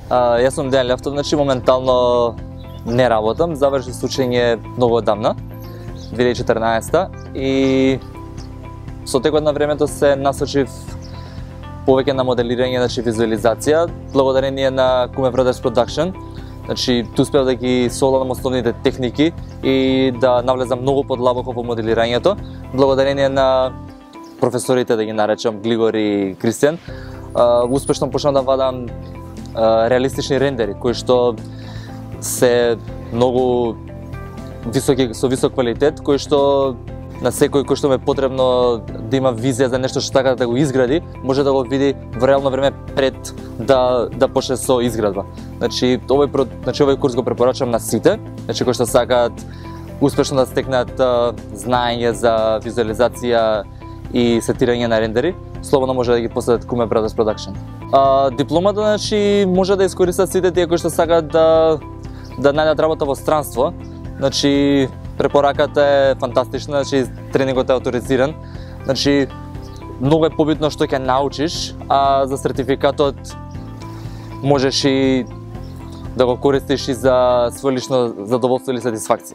Јас сум Дејан Левтов, значи моментално не работам, завршив учење многу одамна, 2014 и со текот на времето се насочив повеќе на моделирање, значи визуализација, благодарение на Kume Brothers Production. Значи, ту успеав да ги совладам основните техники и да навлезам многу подлабоко во моделирањето, благодарение на професорите, да ги наречам, Глигор и Кристијан. Успешно почнав да вадам реалистични рендери, кои што се многу високи, со висок квалитет, кои што на секој кој што му е потребно да има визија за нешто што така да го изгради, може да го види во реално време пред да почне со изградба. Значи овој курс го препорачувам на сите, значи кои што сакаат успешно да стекнат знаење за визуализација и сетирање на рендери, слободно може да ги посетат Kume Brothers Production. Дипломата, значи, може да искористат сите тие кои што сакаат да најдат работа во странство. Значи, препораката е фантастична, значи тренингот е авторизиран. Значи, многу е побитно што ќе научиш, а за сертификатот можеш и да го користиш и за свој лично задоволство или сатисфакција.